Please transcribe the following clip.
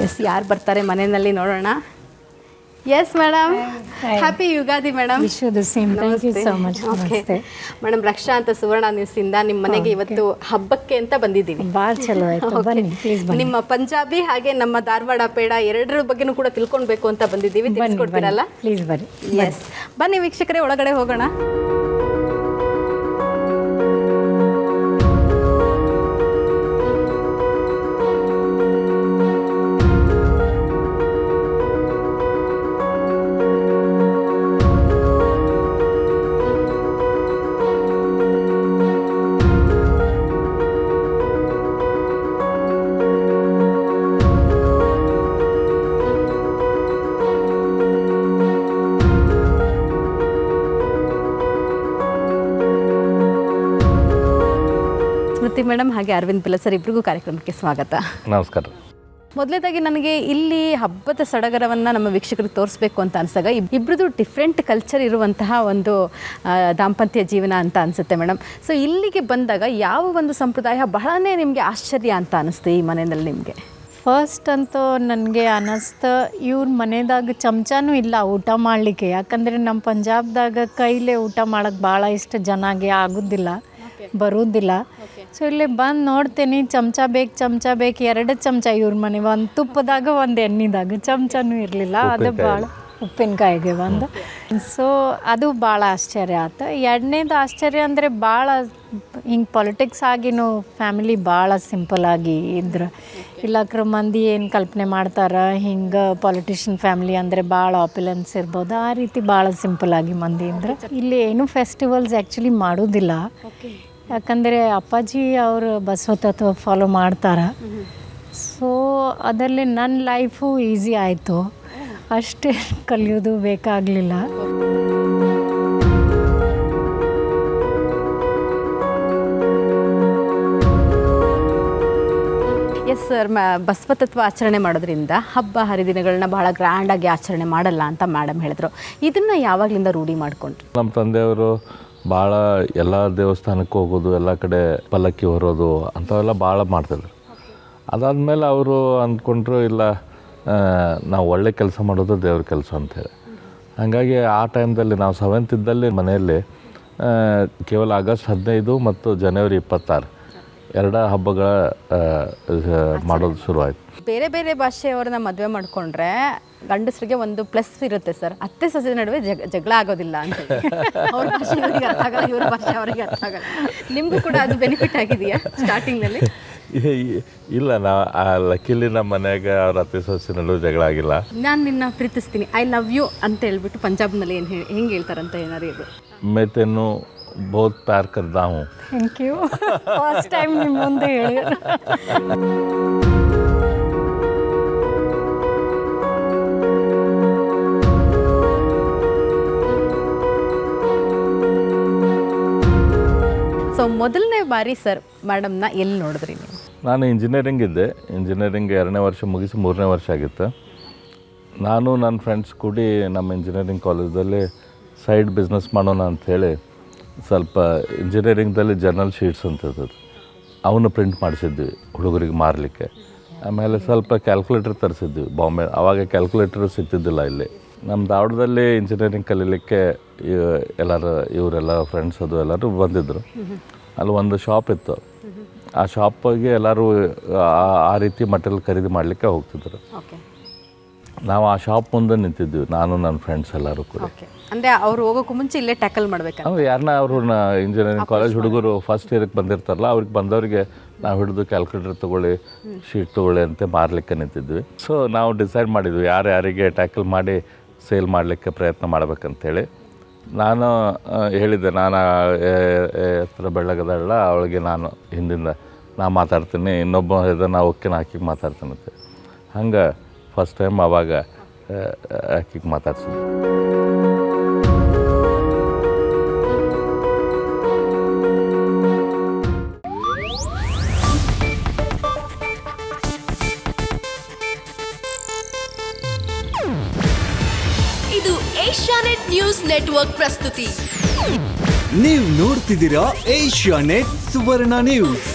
S, ಯಾರು ಬರ್ತಾರೆ ಮನೆಯಲ್ಲಿ ನೋಡೋಣ. Yes madam, happy Ugadi madam. Wish you the same. Thank you so much. ನಮಸ್ತೆ ಮೇಡಮ್. ರಕ್ಷಾ ಅಂತ ಸುವರ್ಣ ನ್ಯೂಸಿಂದ ನಿಮ್ಮ ಮನೆಗೆ ಇವತ್ತು ಹಬ್ಬಕ್ಕೆ ಅಂತ ಬಂದಿದ್ದೀವಿ. ಭಾಳ ಚಲೋ ಆಯ್ತು, ಬನ್ನಿ ಪ್ಲೀಸ್ ಬನ್ನಿ. ನಿಮ್ಮ ಪಂಜಾಬಿ ಹಾಗೆ ನಮ್ಮ ಧಾರವಾಡ ಪೇಡ ಎರಡರ ಬಗ್ಗೆನೂ ಕೂಡ ತಿಳ್ಕೊಳ್ಬೇಕು ಅಂತ ಬಂದಿದ್ದೀವಿ. ತಿಳಿಸ್ಕೊಡ್ತೀರಲ್ಲ? ಪ್ಲೀಸ್ ಬರ್ರಿ. ಎಸ್, ಬನ್ನಿ ವೀಕ್ಷಕರೇ, ಒಳಗಡೆ ಹೋಗೋಣ. ಮೇಡಮ್ ಹಾಗೆ ಅರವಿಂದ್ ಪಿಲ್ಲ ಸರ್, ಇಬ್ಬರಿಗೂ ಕಾರ್ಯಕ್ರಮಕ್ಕೆ ಸ್ವಾಗತ. ನಮಸ್ಕಾರ. ಮೊದಲನೇದಾಗಿ ನನಗೆ ಇಲ್ಲಿ ಹಬ್ಬದ ಸಡಗರವನ್ನು ನಮ್ಮ ವೀಕ್ಷಕರಿಗೆ ತೋರಿಸ್ಬೇಕು ಅಂತ ಅನಿಸಾಗ ಇಬ್ಬರದು ಡಿಫ್ರೆಂಟ್ ಕಲ್ಚರ್ ಇರುವಂತಹ ಒಂದು ದಾಂಪತ್ಯ ಜೀವನ ಅಂತ ಅನಿಸುತ್ತೆ ಮೇಡಮ್. ಸೊ ಇಲ್ಲಿಗೆ ಬಂದಾಗ ಯಾವ ಒಂದು ಸಂಪ್ರದಾಯ ಬಹಳನೇ ನಿಮಗೆ ಆಶ್ಚರ್ಯ ಅಂತ ಅನಿಸ್ತು ಈ ಮನೆಯಲ್ಲಿ ನಿಮಗೆ? ಫಸ್ಟ್ ಅಂತೂ ನನಗೆ ಅನ್ನಿಸ್ತು, ಇವ್ರ ಮನೆದಾಗ ಚಮಚನೂ ಇಲ್ಲ ಊಟ ಮಾಡಲಿಕ್ಕೆ. ಯಾಕಂದರೆ ನಮ್ಮ ಪಂಜಾಬ್ದಾಗ ಕೈಲೇ ಊಟ ಮಾಡೋಕ್ಕೆ ಭಾಳ ಇಷ್ಟ ಜನಗೆ ಆಗೋದಿಲ್ಲ, ಬರೋದಿಲ್ಲ. ಸೊ ಇಲ್ಲಿ ಬಂದು ನೋಡ್ತೀನಿ, ಚಮಚ ಬೇಕು 2 ಚಮಚ ಇವ್ರ ಮನೆ. ಒಂದು ತುಪ್ಪದಾಗ ಒಂದು ಎಣ್ಣೆದಾಗ ಚಮಚನೂ ಇರಲಿಲ್ಲ. ಅದು ಭಾಳ ಉಪ್ಪಿನಕಾಯಿಗೆ ಒಂದು. ಸೊ ಅದು ಭಾಳ ಆಶ್ಚರ್ಯ ಆಯ್ತು. ಎರಡನೇದು ಆಶ್ಚರ್ಯ ಅಂದರೆ ಭಾಳ ಹಿಂಗೆ ಪಾಲಿಟಿಕ್ಸ್ ಆಗಿನೂ ಫ್ಯಾಮಿಲಿ ಭಾಳ ಸಿಂಪಲ್ಲಾಗಿ ಇದ್ರು. ಇಲ್ಲಕ್ರ ಮಂದಿ ಏನು ಕಲ್ಪನೆ ಮಾಡ್ತಾರೆ, ಹಿಂಗೆ ಪಾಲಿಟಿಷಿಯನ್ ಫ್ಯಾಮಿಲಿ ಅಂದರೆ ಭಾಳ ಆಪ್ಯುಲೆನ್ಸ್ ಇರ್ಬೋದು, ಆ ರೀತಿ ಭಾಳ ಸಿಂಪಲ್ಲಾಗಿ ಮಂದಿ ಇದ್ರೆ. ಇಲ್ಲಿ ಏನೂ ಫೆಸ್ಟಿವಲ್ಸ್ ಆ್ಯಕ್ಚುಲಿ ಮಾಡೋದಿಲ್ಲ. ಯಾಕಂದರೆ ಅಪ್ಪಾಜಿ ಅವರು ಬಸವ ತತ್ವ ಫಾಲೋ ಮಾಡ್ತಾರೆ. ಸೊ ಅದರಲ್ಲಿ ನನ್ನ ಲೈಫು ಈಸಿ ಆಯಿತು, ಅಷ್ಟೇ ಕಲಿಯೋದು ಬೇಕಾಗಲಿಲ್ಲ. ಎಸ್ ಸರ್, ಬಸವತತ್ವ ಆಚರಣೆ ಮಾಡೋದ್ರಿಂದ ಹಬ್ಬ ಹರಿದಿನಗಳನ್ನ ಬಹಳ ಗ್ರ್ಯಾಂಡಾಗಿ ಆಚರಣೆ ಮಾಡಲ್ಲ ಅಂತ ಮೇಡಮ್ ಹೇಳಿದ್ರು. ಇದನ್ನು ಯಾವಾಗಲಿಂದ ರೂಢಿ ಮಾಡಿಕೊಂಡ್ರು? ನಮ್ಮ ತಂದೆಯವರು ಭಾಳ ಎಲ್ಲ ದೇವಸ್ಥಾನಕ್ಕೆ ಹೋಗೋದು, ಎಲ್ಲ ಕಡೆ ಪಲ್ಲಕ್ಕಿ ಹೊರೋದು ಅಂಥವೆಲ್ಲ ಭಾಳ ಮಾಡ್ತಿದ್ರು. ಅದಾದಮೇಲೆ ಅವರು ಅಂದ್ಕೊಂಡ್ರು, ಇಲ್ಲ ನಾವು ಒಳ್ಳೆ ಕೆಲಸ ಮಾಡೋದು ದೇವ್ರ ಕೆಲಸ ಅಂಥೇಳಿ. ಹಾಗಾಗಿ ಆ ಟೈಮ್ದಲ್ಲಿ ನಾವು 7th ಇದ್ದಲ್ಲಿ ಮನೆಯಲ್ಲಿ ಕೇವಲ ಆಗಸ್ಟ್ 15 ಮತ್ತು ಜನವರಿ 26 2 ಹಬ್ಬಗಳ ಮಾಡೋದು ಶುರುವಾಯಿತು. ಬೇರೆ ಬೇರೆ ಭಾಷೆಯವ್ರನ್ನ ಮದುವೆ ಮಾಡಿಕೊಂಡ್ರೆ ಗಂಡಸರಿಗೆ ಒಂದು ಪ್ಲಸ್ ಇರುತ್ತೆ ಸರ್, ಅತ್ತೆ ಸೊಸೆ ನಡುವೆ ಜಗಳ ಆಗೋದಿಲ್ಲ ಅಂತ. ಅವ್ರ ಭಾಷೆ ಇವರಿಗೆ ಅರ್ಥ ಆಗಲ್ಲ, ಇವ್ರ ಭಾಷೆ ಅವರಿಗೆ ಅರ್ಥ ಆಗಲ್ಲ. ನಿಮಗೂ ಕೂಡ ಅದು ಬೆನಿಫಿಟ್ ಆಗಿದೆಯಾ ಸ್ಟಾರ್ಟಿಂಗ್ನಲ್ಲಿ? ಇಲ್ಲ, ಲಕ್ಕಿಲಿ ನಮ್ಮ ಮನೆಯಾಗ ಅವ್ರ ಅತ್ತೆ ಸೊಸೆ ನಡುವೆ ಜಗಳ ಆಗಿಲ್ಲ. ನಾನು ನಿನ್ನ ಪ್ರೀತಿಸ್ತೀನಿ, ಐ ಲವ್ ಯು ಅಂತ ಹೇಳ್ಬಿಟ್ಟು ಪಂಜಾಬ್ನಲ್ಲಿ ಹೆಂಗೆ ಹೇಳ್ತಾರಂತ ಏನಾರು ಇದು? मैं तेनू बहुत प्यार करता हूँ. Thank you. ಫಸ್ಟ್ ಟೈಮ್ ನಿಮ್ಮ ಮುಂದೆ ಹೇಳಿ. ಸೊ ಮೊದಲನೇ ಬಾರಿ ಸರ್ ಮೇಡಮ್ನ ಎಲ್ಲಿ ನೋಡಿದ್ರಿ ನೀವು? ನಾನು ಇಂಜಿನಿಯರಿಂಗ್ ಇದ್ದೆ. ಇಂಜಿನಿಯರಿಂಗ್ 2ನೇ ವರ್ಷ ಮುಗಿಸಿ 3ನೇ ವರ್ಷ ಆಗಿತ್ತು. ನಾನು ನನ್ನ ಫ್ರೆಂಡ್ಸ್ ಕೂಡಿ ನಮ್ಮ ಇಂಜಿನಿಯರಿಂಗ್ ಕಾಲೇಜಲ್ಲಿ ಸೈಡ್ ಬಿಸ್ನೆಸ್ ಮಾಡೋಣ ಅಂಥೇಳಿ ಸ್ವಲ್ಪ ಇಂಜಿನಿಯರಿಂಗ್ದಲ್ಲಿ ಜರ್ನಲ್ ಶೀಟ್ಸ್ ಅಂತ ಇರ್ತದೆ, ಅವನ್ನ ಪ್ರಿಂಟ್ ಮಾಡಿಸಿದ್ವಿ ಹುಡುಗರಿಗೆ ಮಾರಲಿಕ್ಕೆ. ಆಮೇಲೆ ಸ್ವಲ್ಪ ಕ್ಯಾಲ್ಕುಲೇಟರ್ ತರಿಸಿದ್ವಿ ಬಾಂಬೆ. ಆವಾಗ ಕ್ಯಾಲ್ಕುಲೇಟರ್ ಸಿಗ್ತಿದ್ದಿಲ್ಲ ಇಲ್ಲಿ. ನಮ್ಮ ಧಾರವಾಡದಲ್ಲಿ ಇಂಜಿನಿಯರಿಂಗ್ ಕಲೀಲಿಕ್ಕೆ ಇವರೆಲ್ಲ ಫ್ರೆಂಡ್ಸ್ ಅದು ಎಲ್ಲರೂ ಬಂದಿದ್ದರು. ಅಲ್ಲಿ ಒಂದು ಶಾಪ್ ಇತ್ತು, ಆ ಶಾಪಿಗೆ ಎಲ್ಲರೂ ಆ ರೀತಿ ಮಟೀರಿಯಲ್ ಖರೀದಿ ಮಾಡಲಿಕ್ಕೆ ಹೋಗ್ತಿದ್ರು. ನಾವು ಆ ಶಾಪ್ ಮುಂದೆ ನಿಂತಿದ್ವಿ, ನಾನು ನನ್ನ ಫ್ರೆಂಡ್ಸ್ ಎಲ್ಲರೂ ಕೂಡ. ಅಂದರೆ ಅವ್ರು ಹೋಗೋಕ್ಕೂ ಮುಂಚೆ ಇಲ್ಲೇ ಟ್ಯಾಕಲ್ ಮಾಡಬೇಕು. ಯಾರನ್ನ ಅವ್ರನ್ನ ಇಂಜಿನಿಯರಿಂಗ್ ಕಾಲೇಜ್ ಹುಡುಗರು ಫಸ್ಟ್ ಇಯರ್ಗೆ ಬಂದಿರ್ತಾರಲ್ಲ, ಅವ್ರಿಗೆ ಬಂದವರಿಗೆ ನಾವು ಹಿಡಿದು ಕ್ಯಾಲ್ಕುಲೇಟರ್ ತೊಗೊಳ್ಳಿ, ಶೀಟ್ ತೊಗೊಳ್ಳಿ ಅಂತ ಮಾರಲಿಕ್ಕೆ ನಿಂತಿದ್ವಿ. ಸೊ ನಾವು ಡಿಸೈಡ್ ಮಾಡಿದ್ವಿ ಯಾರಿಗೆ ಟ್ಯಾಕಲ್ ಮಾಡಿ ಸೇಲ್ ಮಾಡಲಿಕ್ಕೆ ಪ್ರಯತ್ನ ಮಾಡ್ಬೇಕಂತೇಳಿ. ನಾನು ಹೇಳಿದ್ದೆ, ನಾನು ಎತ್ತರ ಬೆಳ್ಳಗದಲ್ಲ, ಅವಳಿಗೆ ನಾನು ಹಿಂದಿಂದ ನಾ ಮಾತಾಡ್ತೀನಿ, ಇನ್ನೊಬ್ಬ ಇದನ್ನು ಓಕೆ ಆಕಿಗೆ ಮಾತಾಡ್ತೀನಂತೆ. ಹಂಗೆ ಫಸ್ಟ್ ಟೈಮ್ ಆವಾಗ ಆಕಿಗೆ ಮಾತಾಡ್ಸಿದ್ವಿ. ಇದು ಏಷ್ಯಾನೆಟ್ ನ್ಯೂಸ್ ನೆಟ್ವರ್ಕ್ ಪ್ರಸ್ತುತಿ. ನೀವು ನೋಡ್ತಿದ್ದೀರಾ ಏಷ್ಯಾನೆಟ್ ಸುವರ್ಣ ನ್ಯೂಸ್.